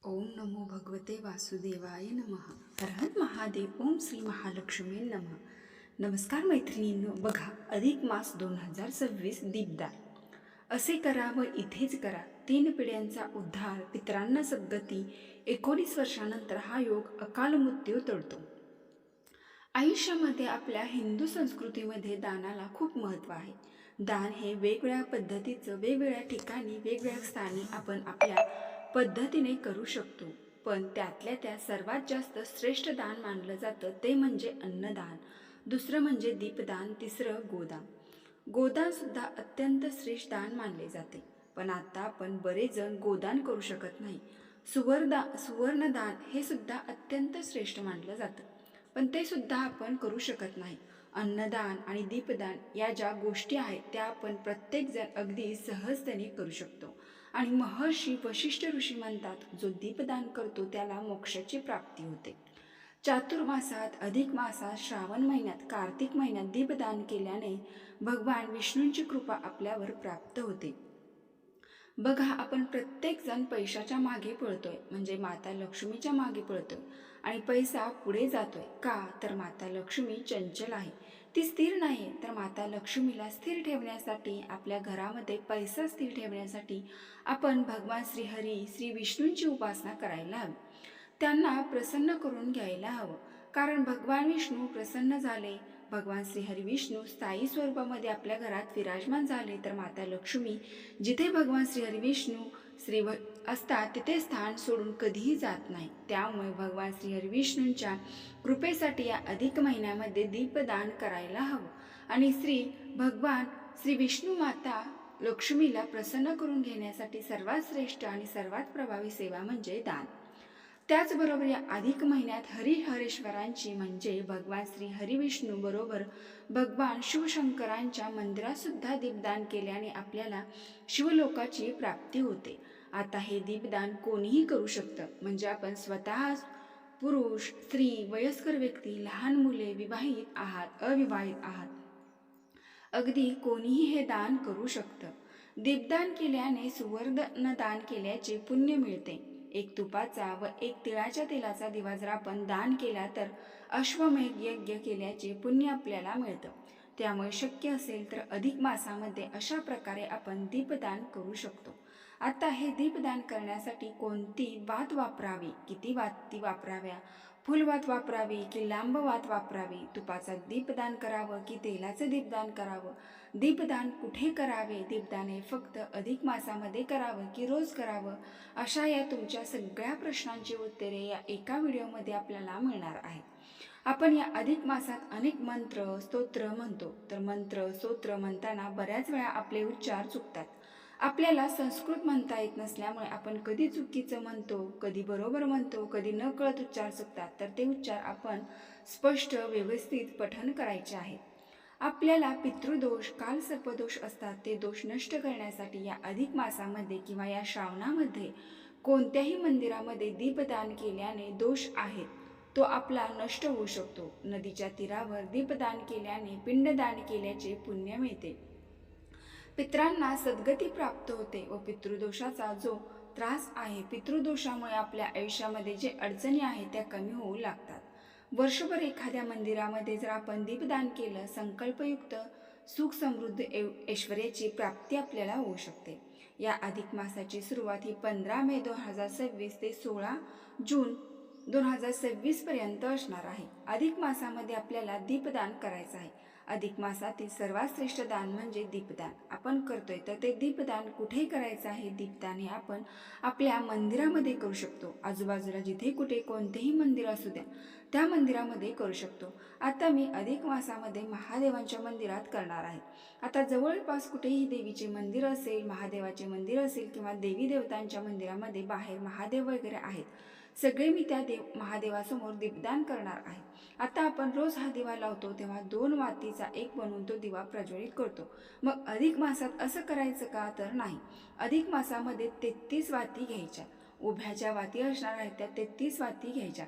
ओम नमो भगवते वासुदेवाय नमः. हर हर महादेव. ओम श्री महालक्ष्मी नमः. नमस्कार मैत्रिणींनो. बघा, अधिक मास 2026 दीपदान. असे करा व इथेच करा, 3 पिढ्यांचा उद्धार, पितरांना सद्गती. 19 वर्षानंतर हा योग अकाल मृत्यू तोडतो. आयुष्यामध्ये आपल्या हिंदू संस्कृतीमध्ये दानाला खूप महत्त्व आहे. दान हे वेगवेगळ्या पद्धतीचं वेगवेगळ्या ठिकाणी वेगवेगळ्या स्थानी आपण आपल्या पद्धतीने करू शकतो. पण त्यातल्या त्या सर्वात जास्त श्रेष्ठ दान मानलं जातं ते म्हणजे अन्नदान, दुसरं म्हणजे दीपदान, तिसरं गोदान. गोदान सुद्धा अत्यंत श्रेष्ठ दान मानले जाते. पण आता आपण बरेच जण गोदान करू शकत नाही. सुवर्णदान हे सुद्धा अत्यंत श्रेष्ठ मानलं जातं, पण ते सुद्धा आपण करू शकत नाही. अन्नदान आणि दीपदान या ज्या गोष्टी आहेत त्या आपण प्रत्येकजण अगदी सहजतेने करू शकतो. आणि महर्षी वशिष्ठ ऋषी म्हणतात, जो दीपदान करतो त्याला मोक्षाची प्राप्ती होते. चातुर्मासात, अधिक मासात, श्रावण महिन्यात, कार्तिक महिन्यात दीपदान केल्याने भगवान विष्णूंची कृपा आपल्यावर प्राप्त होते. बघा, आपण प्रत्येकजण पैशाच्या मागे पळतोय, म्हणजे माता लक्ष्मीच्या मागे पळतोय आणि पैसा पुढे जातोय. का तर माता लक्ष्मी चंचल आहे, ती स्थिर नाही. तर माता लक्ष्मीला स्थिर ठेवण्यासाठी, आपल्या घरामध्ये पैसा स्थिर ठेवण्यासाठी आपण भगवान श्रीहरी, श्री विष्णूंची उपासना करायला हवी. त्यांना प्रसन्न करून घ्यायला हवं. कारण भगवान विष्णू प्रसन्न झाले, भगवान श्रीहरी विष्णू स्थायी स्वरूपामध्ये आपल्या घरात विराजमान झाले, तर माता लक्ष्मी जिथे भगवान श्रीहरी विष्णू असतात तिथे स्थान सोडून कधीही जात नाही. त्यामुळे भगवान श्रीहरी विष्णूंच्या कृपेसाठी या अधिक महिन्यामध्ये दीपदान करायला हवं. आणि भगवान श्री विष्णू माता लक्ष्मीला प्रसन्न करून घेण्यासाठी सर्वात श्रेष्ठ आणि सर्वात प्रभावी सेवा म्हणजे दान. त्याचबरोबर या अधिक महिन्यात हरिहरेश्वरांची म्हणजे भगवान श्री हरिविष्णू बरोबर भगवान शिवशंकरांच्या मंदिरात सुद्धा दीपदान केल्याने आपल्याला शिवलोकाची प्राप्ती होते. आता हे दीपदान कोणीही करू शकतं, म्हणजे आपण स्वतः, पुरुष, स्त्री, वयस्कर व्यक्ती, लहान मुले, विवाहित आहात, अविवाहित आहात, अगदी कोणीही हे दान करू शकतं. दीपदान केल्याने सुवर्ण दान केल्याचे पुण्य मिळते. एक तुपाचा व एक तिळाच्या तेलाचा दिवा जर आपण दान केला तर अश्वमेध यज्ञ केल्याचे पुण्य आपल्याला मिळतं. त्यामुळे शक्य असेल तर अधिक मासामध्ये अशा प्रकारे आपण दीपदान करू शकतो. आता हे दीपदान करण्यासाठी कोणती वात वापरावी, किती वाती वापराव्या, फुलवात वापरावी की लांब वात वापरावी, तुपाचा दीपदान करावं की तेलाचं दीपदान करावं, दीपदान कुठे करावे, दीपदान हे फक्त अधिक मासामध्ये करावं की रोज करावं, अशा या तुमच्या सगळ्या प्रश्नांची उत्तरे या एका व्हिडिओमध्ये आपल्याला मिळणार आहेत. आपण या अधिक मासात अनेक मंत्र स्तोत्र म्हणतो, तर मंत्र स्तोत्र म्हणताना बऱ्याच वेळा आपले उच्चार चुकतात. आपल्याला संस्कृत म्हणता येत नसल्यामुळे आपण कधी चुकीचं म्हणतो, कधी बरोबर म्हणतो, कधी न कळत उच्चार चुकतात. तर ते उच्चार आपण स्पष्ट व्यवस्थित पठण करायचे आहेत. आपल्याला पितृदोष, कालसर्पदोष असतात, ते दोष नष्ट करण्यासाठी या अधिक मासामध्ये किंवा या श्रावणामध्ये कोणत्याही मंदिरामध्ये दीपदान केल्याने दोष आहेत तो आपला नष्ट होऊ शकतो. नदीच्या तीरावर दीपदान केल्याने पिंडदान केल्याचे पुण्य मिळते. पितरांना सद्गती प्राप्त होते व पितृदोषाचा जो त्रास आहे, पितृदोषामुळे आपल्या आयुष्यामध्ये जे अडचणी आहेत त्या कमी होऊ लागतात. वर्षभर एखाद्या मंदिरामध्ये जर आपण दीपदान केलं, संकल्पयुक्त सुख समृद्ध ऐश्वर्याची प्राप्ती आपल्याला होऊ शकते. या अधिक मासाची सुरुवात ही 15 मे 2026 ते 16 जून 2026 पर्यंत असणार आहे. अधिक मासामध्ये आपल्याला दीपदान करायचं आहे. अधिक मासातील सर्वात श्रेष्ठ दान म्हणजे दीपदान आपण करतोय, तर ते दीपदान कुठे करायचं आहे? दीपदान हे आपण आपल्या मंदिरामध्ये करू शकतो. आजूबाजूला जिथे कुठे कोणतेही मंदिर असू द्या, त्या मंदिरामध्ये करू शकतो. आता मी अधिक मासामध्ये महादेवांच्या मंदिरात करणार आहे. आता जवळपास कुठेही देवीचे मंदिर असेल, महादेवाचे मंदिर असेल किंवा देवी देवतांच्या मंदिरामध्ये बाहेर महादेव वगैरे आहेत, सगळे मी त्या महादेवासमोर दीपदान करणार आहे. आता आपण रोज हा दिवा लावतो तेव्हा 2 वातीचा एक बनवून तो दिवा प्रज्वलित करतो. मग अधिक मासात असं करायचं का? तर नाही. अधिक मासामध्ये 33 वाती घ्यायच्या. उभ्या ज्या वाती असणार आहेत त्या 33 वाती घ्यायच्या.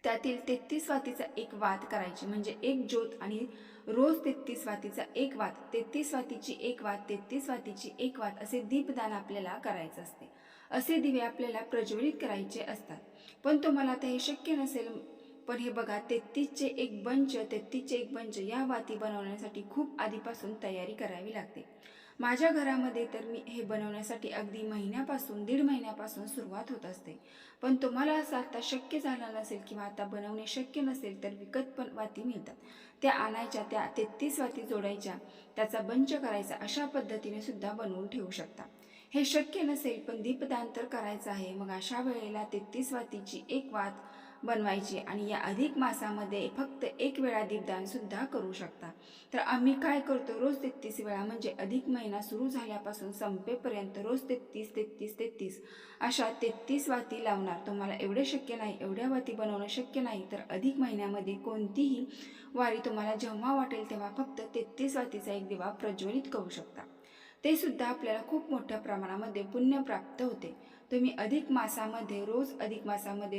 त्यातील 33 वातीचा एक वात करायची, म्हणजे एक ज्योत, आणि रोज 33 वातीचा एक वात, 33 वातीची एक वात, 33 वातीची एक वात, असे दीपदान आपल्याला करायचं असते. असे दिवे आपल्याला प्रज्वलित करायचे असतात. पण तुम्हाला आता हे शक्य नसेल. पण हे बघा, 33चे एक बंच या वाती बनवण्यासाठी खूप आधीपासून तयारी करावी लागते. माझ्या घरामध्ये तर मी हे बनवण्यासाठी अगदी दीड महिन्यापासून सुरुवात होत असते. पण तुम्हाला असं आता शक्य झालं नसेल किंवा आता बनवणे शक्य नसेल तर विकत पण वाती मिळतात. त्या आणायच्या, त्या 33 वाती जोडायच्या, त्याचा बंच करायचा, अशा पद्धतीने सुद्धा बनवून ठेवू शकता. हे शक्य नसेल पण दीपदान तर करायचं आहे. मग अशा वेळेला 33 वातीची एक वात बनवायची आणि या अधिक मासामध्ये फक्त एक वेळा दीपदान सुद्धा करू शकता. तर आम्ही काय करतो, रोज 33 वेळा, म्हणजे अधिक महिना सुरू झाल्यापासून संपेपर्यंत रोज 33 33 33 अशा 33 वाती लावणार. तुम्हाला एवढे शक्य नाही, एवढ्या वाती बनवणं शक्य नाही, तर अधिक महिन्यामध्ये कोणतीही वारी तुम्हाला जेव्हा वाटेल तेव्हा फक्त 33 वातीचा एक दिवा प्रज्वलित करू शकता. ते सुद्धा आपल्याला खूप मोठ्या प्रमाणामध्ये पुण्य प्राप्त होते. तुम्ही अधिक मासामध्ये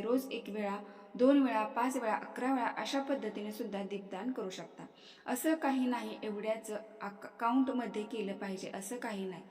रोज एक वेळा, 2 वेळा, 5 वेळा, 11 वेळा अशा पद्धतीने सुद्धा दीपदान करू शकता. असं काही नाही एवढ्याच काउंटमध्ये केलं पाहिजे असं काही नाही.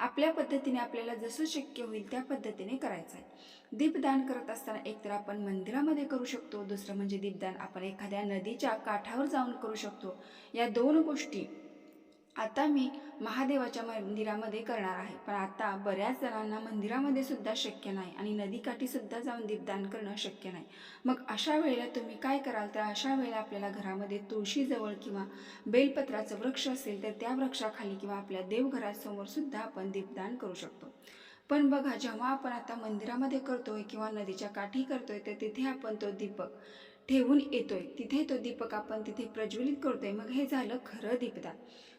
आपल्या पद्धतीने आपल्याला जसं शक्य होईल त्या पद्धतीने करायचं आहे. दीपदान करत असताना एकतर आपण मंदिरामध्ये करू शकतो, दुसरं म्हणजे दीपदान आपण एखाद्या नदीच्या काठावर जाऊन करू शकतो. या 2 गोष्टी आता मी महादेवाच्या मंदिरामध्ये करणार आहे. पण आता बऱ्याच जणांना मंदिरामध्ये सुद्धा शक्य नाही आणि नदीकाठी सुद्धा जाऊन दीपदान करणं शक्य नाही. मग अशा वेळेला तुम्ही काय कराल, तर अशा वेळेला आपल्याला घरामध्ये तुळशीजवळ किंवा बेलपत्राचं वृक्ष असेल तर त्या वृक्षाखाली किंवा आपल्या देवघरासमोर सुद्धा आपण दीपदान करू शकतो. पण बघा, जेव्हा आपण आता मंदिरामध्ये करतोय किंवा नदीच्या काठी करतोय तर तिथे आपण तो दीपक ठेवून येतोय, तिथे तो दीपक आपण तिथे प्रज्वलित करतोय. मग हे झालं खरं दीपदान.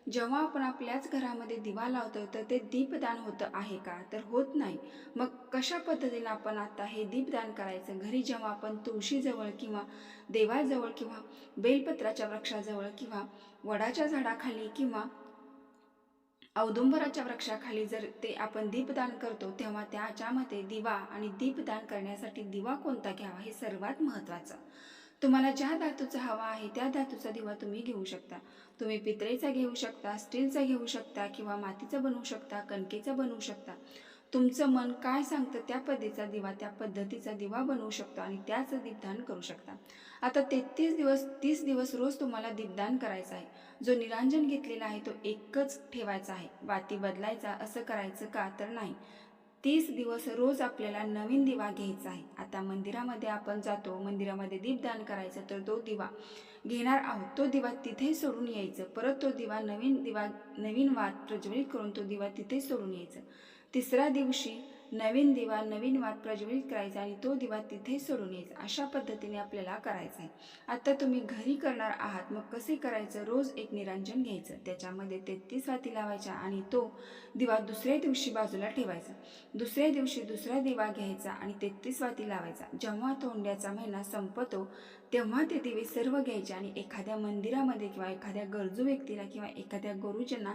जेव्हा आपण आपल्याच घरामध्ये दिवा लावतोय तर ते दीपदान होतं आहे का, तर होत नाही. मग कशा पद्धतीने आपण आता हे दीपदान करायचं, घरी जेव्हा आपण तुळशीजवळ किंवा देवाजवळ किंवा बेलपत्राच्या वृक्षाजवळ किंवा वडाच्या झाडाखाली किंवा औदुंबराच्या वृक्षाखाली जर ते आपण दीपदान करतो तेव्हा त्याच्यामध्ये दिवा आणि दीपदान करण्यासाठी दिवा कोणता घ्यावा हे सर्वात महत्त्वाचं. तुम्हाला ज्या धातूचा हवा आहे त्या धातूचा दिवा तुम्ही घेऊ शकता. तुम्ही पितळेचा घेऊ शकता, स्टीलचा घेऊ शकता किंवा मातीचा बनवू शकता, कणकेचा बनवू शकता. तुमचं मन काय सांगतं त्या पद्धतीचा दिवा बनवू शकता आणि त्याचं दीपदान करू शकता. आता 30 दिवस रोज तुम्हाला दीपदान करायचं आहे. जो निरांजन घेतलेला आहे तो एकच ठेवायचा आहे. वाती बदलायचा असं करायचं का, तर नाही. 30 दिवस रोज आपल्याला नवीन दिवा घ्यायचा आहे. आता मंदिरामध्ये आपण जातो, मंदिरामध्ये दीपदान करायचं, तर तो दिवा घेणार आहोत, तो दिवा तिथे सोडून यायचं. परत तो दिवा नवीन वात प्रज्वलित करून तो दिवा तिथे सोडून यायचं. तिसऱ्या दिवशी नवीन दिवा नवीन वात प्रज्वलित करायचा आणि तो दिवा तिथे सोडून यायचा. अशा पद्धतीने आपल्याला करायचं आहे. आता तुम्ही घरी करणार आहात, मग कसे करायचं, रोज एक निरांजन घ्यायचं, त्याच्यामध्ये 33 वाती लावायच्या आणि तो दिवा दुसऱ्या दिवशी बाजूला ठेवायचा. दुसऱ्या दिवशी दुसरा दिवा घ्यायचा आणि 33 वाती लावायचा. जेव्हा धोंड्याचा महिना संपतो तेव्हा ते दिवे सर्व घ्यायचे आणि एखाद्या मंदिरामध्ये किंवा एखाद्या गरजू व्यक्तीला किंवा एखाद्या गुरुजनांना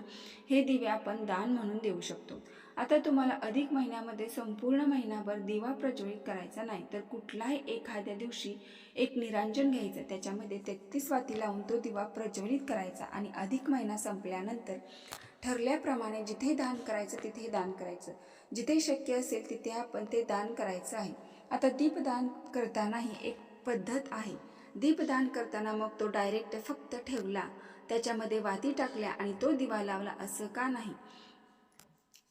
हे दिवे आपण दान म्हणून देऊ शकतो. आता तुम्हाला अधिक महिन्यामध्ये संपूर्ण महिनाभर दिवा प्रज्वलित करायचा नाही, तर कुठलाही एखाद्या दिवशी एक निरांजन घ्यायचं, त्याच्यामध्ये 33 वाती लावून तो दिवा प्रज्वलित करायचा आणि अधिक महिना संपल्यानंतर ठरल्याप्रमाणे जिथे दान करायचं तिथे दान करायचं. जिथे शक्य असेल तिथे आपण ते दान करायचं आहे. आता दीपदान करतानाही एक पद्धत आहे. दीपदान करताना मग तो डायरेक्ट फक्त ठेवला, त्याच्यामध्ये वाती टाकल्या आणि तो दिवा लावला असं का नाही.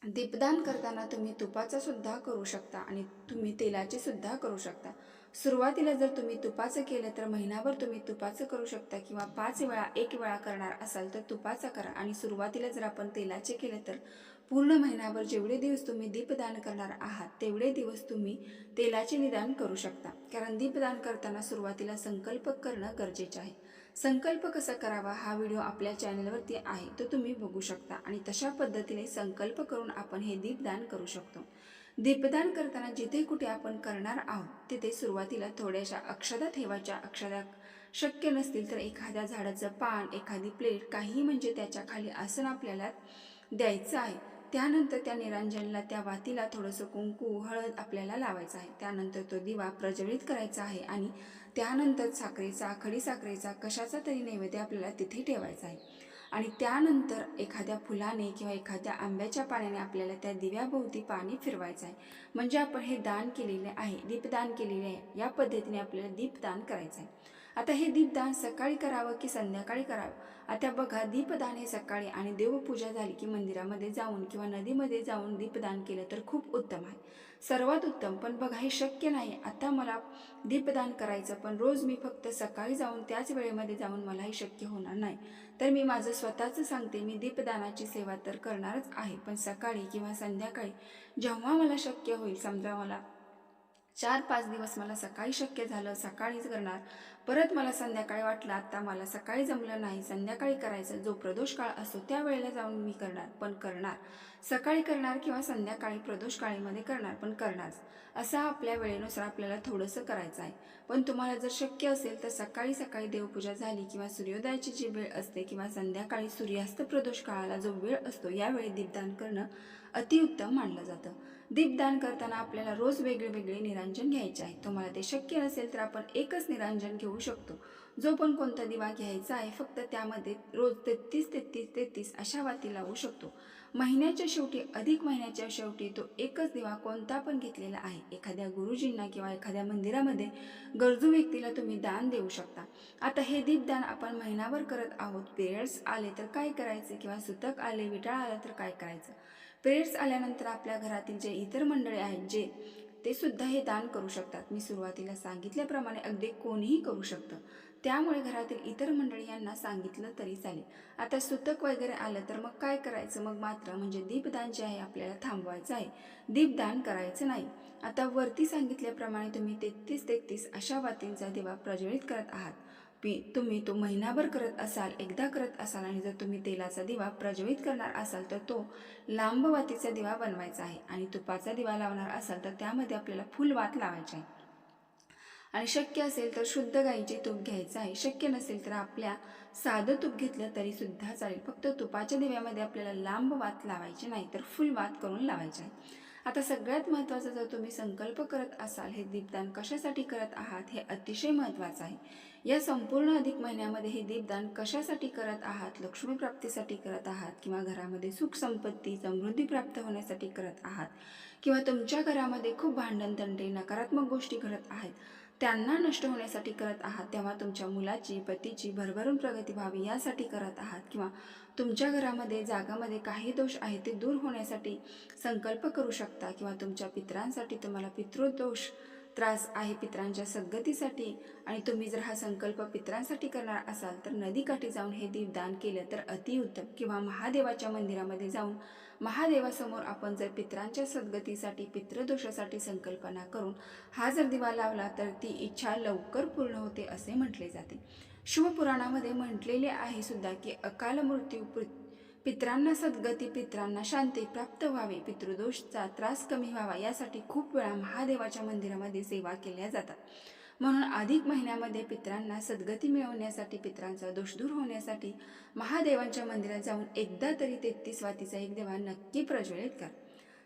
दीपदान करताना तुम्ही तुपाचा सुद्धा करू शकता आणि तुम्ही तेलाचे सुद्धा करू शकता. सुरुवातीला जर तुम्ही तुपाचं केलं तर महिनाभर तुम्ही तुपाचं करू शकता किंवा 5 वेळा 1 वेळा करणार असाल तर तुपाचा करा. आणि सुरुवातीला जर आपण तेलाचे केलं तर पूर्ण महिनाभर जेवढे दिवस तुम्ही दीपदान करणार आहात तेवढे दिवस तुम्ही तेलाचे निदान करू शकता. कारण दीपदान करताना सुरुवातीला संकल्प करणं गरजेचं आहे. संकल्प कसा करावा हा व्हिडिओ आपल्या चॅनलवरती आहे, तो तुम्ही बघू शकता आणि तशा पद्धतीने संकल्प करून आपण हे दीपदान करू शकतो. दीपदान करताना जिथे कुठे आपण करणार आहोत तिथे सुरुवातीला थोड्याशा अक्षता ठेवायच्या. अक्षता शक्य नसतील तर एखाद्या झाडाचं पान, एखादी प्लेट, काही म्हणजे त्याच्या खाली आसन आपल्याला द्यायचं आहे. त्यानंतर त्या निरांजनला, त्या वातीला थोडंसं कुंकू, हळद आपल्याला लावायचं आहे. त्यानंतर तो दिवा प्रज्वलित करायचा आहे आणि त्यानंतर साखरेचा, खडीसाखरेचा, कशाचा तरी नैवेद्य आपल्याला तिथे ठेवायचा आहे. आणि त्यानंतर एखाद्या फुलाने किंवा एखाद्या आंब्याच्या पाण्याने आपल्याला त्या दिव्याभोवती पाणी फिरवायचं आहे. म्हणजे आपण हे दान केलेले आहे, दीपदान केलेले आहे. या पद्धतीने आपल्याला दीपदान करायचं आहे. आता हे दीपदान सकाळी करावं की संध्याकाळी करावं? आता बघा, दीपदान हे सकाळी आणि देवपूजा झाली की मंदिरामध्ये जाऊन किंवा नदीमध्ये जाऊन दीपदान केलं तर खूप उत्तम आहे, सर्वात उत्तम. पण बघा, हे शक्य नाही. आता मला दीपदान करायचं, पण रोज मी फक्त सकाळी जाऊन त्याच वेळेमध्ये जाऊन मला हे शक्य होणार नाही. तर मी माझं स्वतःचं सांगते, मी दीपदानाची सेवा तर करणारच आहे, पण सकाळी किंवा संध्याकाळी जेव्हा मला शक्य होईल. समजा मला 4-5 दिवस मला सकाळी शक्य झालं, सकाळीच करणार. परत मला संध्याकाळी वाटलं आता मला सकाळी जमलं नाही, संध्याकाळी करायचं, जो प्रदोष काळ असतो त्या वेळेला जाऊन मी करणार, पण करणार. सकाळी करणार किंवा संध्याकाळी प्रदोष काळीमध्ये करणार, पण करणारच. असं आपल्या वेळेनुसार आपल्याला थोडंसं करायचं आहे. पण तुम्हाला जर शक्य असेल तर सकाळी सकाळी देवपूजा झाली किंवा सूर्योदयाची जी वेळ असते किंवा संध्याकाळी सूर्यास्त प्रदोष काळाला जो वेळ असतो यावेळी दीपदान करणं अतिउत्तम मानलं जातं. दीपदान करताना आपल्याला रोज वेगळे वेगळे निरांजन घ्यायचे आहे. तुम्हाला ते शक्य नसेल तर आपण एकच निरांजन घेऊ शकतो. जो पण कोणता दिवा घ्यायचा आहे, फक्त त्यामध्ये रोज 33-33-33 अशा वाती लावू शकतो. महिन्याच्या शेवटी, अधिक महिन्याच्या शेवटी तो एकच दिवा कोणता पण घेतलेला आहे. एखाद्या गुरुजींना किंवा एखाद्या मंदिरामध्ये गरजू व्यक्तीला तुम्ही दान देऊ शकता. आता हे दीपदान आपण महिनाभर करत आहोत. पिरियड्स आले तर काय करायचे किंवा सुतक आले, विटाळ आला तर काय करायचं? पिरियड्स आल्यानंतर आपल्या घरातील जे इतर मंडळी आहेत जे ते सुद्धा हे दान करू शकतात. मी सुरुवातीला सांगितल्याप्रमाणे अगदी कोणीही करू शकतं. त्यामुळे घरातील इतर मंडळी यांना सांगितलं तरी चालेल. आता सुतक वगैरे आलं तर मग काय करायचं? मग मात्र म्हणजे दीपदान जे आहे आपल्याला थांबवायचं आहे, दीपदान करायचं नाही. आता वरती सांगितल्याप्रमाणे तुम्ही 33-33 अशा वातींचा दिवा प्रज्वलित करत आहात. तुम्ही तो महिनाभर करत असाल, एकदा करत असाल आणि जर तुम्ही तेलाचा दिवा प्रज्वलित करणार असाल तर तो लांब वातीचा दिवा बनवायचा आहे. आणि तुपाचा दिवा लावणार असाल तर त्यामध्ये आपल्याला फुलवात लावायची आहे. आणि शक्य असेल तर शुद्ध गाईचे तूप घ्यायचं आहे. शक्य नसेल तर आपल्या साधं तूप घेतलं तरी सुद्धा चालेल. फक्त तुपाच्या दिव्यामध्ये आपल्याला लांब वात लावायची नाही, तर फुलवात करून लावायची आहे. आता सगळ्यात महत्त्वाचं, जर तुम्ही संकल्प करत असाल, हे दीपदान कशासाठी करत आहात हे अतिशय महत्त्वाचं आहे. या संपूर्ण अधिक महिन्यामध्ये हे दीपदान कशासाठी करत आहात? लक्ष्मी प्राप्तीसाठी करत आहात किंवा घरामध्ये सुख संपत्ती समृद्धी प्राप्त होण्यासाठी करत आहात किंवा तुमच्या घरामध्ये खूप भांडणतंटे नकारात्मक गोष्टी घडत आहेत त्यांना नष्ट होण्यासाठी करत आहात, तेव्हा तुमच्या मुलाची पतीची भरभरून प्रगती व्हावी यासाठी करत आहात किंवा तुमच्या घरामध्ये जागामध्ये काही दोष आहे ते दूर होण्यासाठी संकल्प करू शकता किंवा तुमच्या पितरांसाठी तुम्हाला पितृदोष त्रास आहे पितरांच्या सद्गतीसाठी आणि तुम्ही जर हा संकल्प पितरांसाठी करणार असाल तर नदीकाठी जाऊन हे दीपदान केलं तर अतिउत्तम. किंवा महादेवाच्या मंदिरामध्ये जाऊन महादेवासमोर आपण जर पितरांच्या सद्गतीसाठी पितृदोषासाठी संकल्पना करून हा जर दिवा लावला तर ती इच्छा लवकर पूर्ण होते असे म्हटले जाते. शिवपुराणामध्ये म्हटलेले आहे सुद्धा की अकाल मृत्यू, पितरांना सद्गती, पितरांना शांती प्राप्त व्हावी, पितृदोषचा त्रास कमी व्हावा यासाठी खूप वेळा महादेवाच्या मंदिरामध्ये सेवा केल्या जातात. म्हणून अधिक महिन्यामध्ये पितरांना सद्गती मिळवण्यासाठी, पितरांचा दोष दूर होण्यासाठी महादेवांच्या मंदिरात जाऊन एकदा तरी 33 वातीचा एक दिवा नक्की प्रज्वलित करा.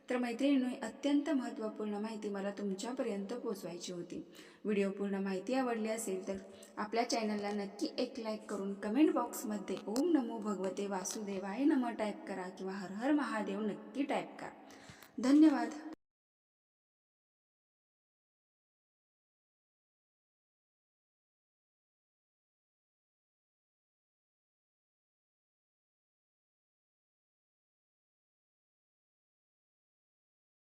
तर मैत्रिणींनो, अत्यंत महत्त्वपूर्ण माहिती मला तुमच्यापर्यंत पोचवायची होती. व्हिडिओ पूर्ण माहिती आवडली असेल तर आपल्या चॅनलला नक्की एक लाईक करून कमेंट बॉक्समध्ये ओम नमो भगवते वासुदेवाय नमः टाईप करा किंवा हर हर महादेव नक्की टाईप करा. धन्यवाद.